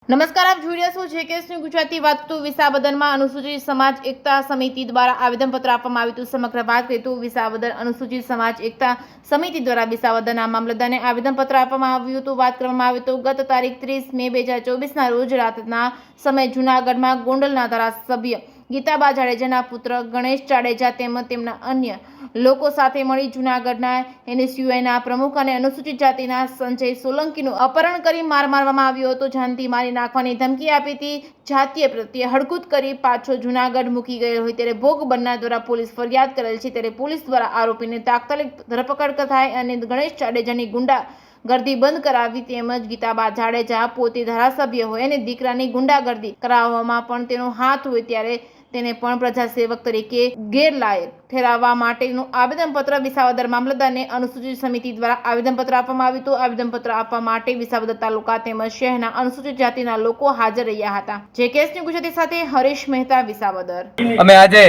નમસ્કાર, આપ જોઈ રહ્યા છો જેકેએસની ગુજરાતી વાત તો વિસાવદરમાં અનુસૂચિત સમાજ એકતા સમિતિ દ્વારા આવેદનપત્ર આપવામાં આવ્યું હતું। સમગ્ર વાત કરીએ તો વિસાવદર અનુસૂચિત સમાજ એકતા સમિતિ દ્વારા વિસાવદરના મામલતદારને આવેદનપત્ર આપવામાં આવ્યું હતું। વાત કરવામાં આવે તો ગત તારીખ 30 મે 2024ના રોજ રાતના સમયે જૂનાગઢમાં ગોંડલના ધારાસભ્ય ગીતાબા જાડેજાના પુત્ર ગણેશ જાડેજા તેમજ તેમના અન્ય લોકો સાથે મળી જૂનાગઢના એનએસયુઆઈના પ્રમુખ અને અનુસૂચિત જાતિના સંજય સોલંકીનું અપહરણ કરી માર મારવામાં આવ્યો હતો। જાનથી મારી નાખવાની ધમકી આપી હતી। જાતીય પ્રત્યે હડકૂત કરી પાછો જૂનાગઢ મૂકી ગયો હોય ત્યારે ભોગ બનનાર દ્વારા પોલીસ ફરિયાદ કરેલ છે। ત્યારે પોલીસ દ્વારા આરોપીને તાત્કાલિક ધરપકડ થાય અને ગણેશ જાડેજાની ગુંડાગર્દી બંધ કરાવી તેમજ ગીતાબા જાડેજા પોતે ધારાસભ્ય હોય અને દીકરાની ગુંડાગર્દી કરાવવામાં પણ તેનો હાથ હોય ત્યારે તેને પણ પ્રજાસેવક તરીકે ગેરલાયક ઠેરવવા માટેનું આવેદનપત્ર વિસાવદર મામલતદારને અનુસૂચિત સમિતિ દ્વારા આવેદનપત્ર આપવામાં આવ્યું હતું। આવેદનપત્ર આપવા માટે વિસાવદર તાલુકા તેમજ શહેરના અનુસૂચિત જાતિના લોકો હાજર રહ્યા હતા। જેકેએસની ગુજરાતી સાથે હરીશ મહેતા, વિસાવદર। અમે આજે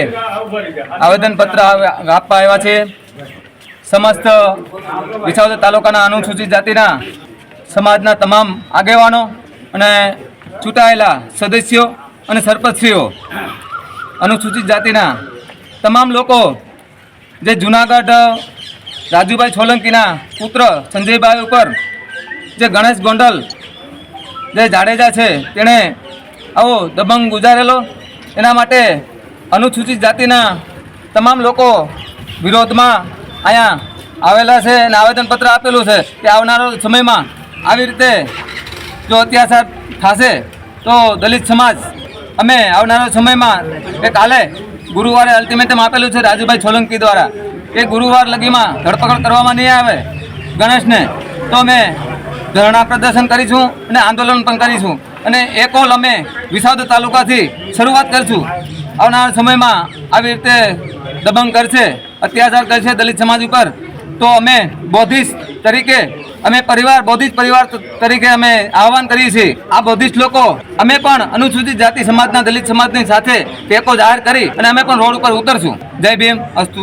આવેદનપત્ર આપવા આવ્યા છે। સમસ્ત વિસાવદર તાલુકાના અનુસૂચિત જાતિના સમાજના તમામ આગેવાનો અને ચૂંટાયેલા સદસ્યો અને સરપંચશ્રીઓ, અનુસૂચિત જાતિના તમામ લોકો જે જૂનાગઢ રાજુભાઈ સોલંકીના પુત્ર સંજયભાઈ ઉપર જે ગણેશ ગોંડલ જે જાડેજા છે તેણે આવો દબંગ ગુજારેલો, એના માટે અનુસૂચિત જાતિના તમામ લોકો વિરોધમાં અહીંયા આવેલા છે અને આવેદનપત્ર આપેલું છે કે આવનારા સમયમાં આવી રીતે જો અત્યાચાર થશે તો દલિત સમાજ અમે આવનારા સમયમાં કે કાલે ગુરુવારે અલ્ટિમેટમ આપેલું છે રાજુભાઈ સોલંકી દ્વારા કે ગુરુવાર લગીમાં ધરપકડ કરવામાં નહીં આવે ગણેશને તો અમે ધરણા પ્રદર્શન કરીશું અને આંદોલન પણ કરીશું અને એક ઓલ અમે વિસાવદર તાલુકાથી શરૂઆત કરીશું। આવનારા સમયમાં આવી રીતે દબંગ કરશે, અત્યાચાર કરશે દલિત સમાજ ઉપર તો અમે બૌદ્ધિસ્ટ તરીકે અમે બૌદ્ધિસ્ટ પરિવાર તરીકે અમે આહવાન કરીએ છીએ। આ બૌદ્ધિસ્ટ લોકો અમે પણ અનુસૂચિત જાતિ સમાજના દલિત સમાજની સાથે ટેકો જાહેર કરી અને અમે પણ રોડ ઉપર ઉતરશું। જય ભીમ, અસ્તુ।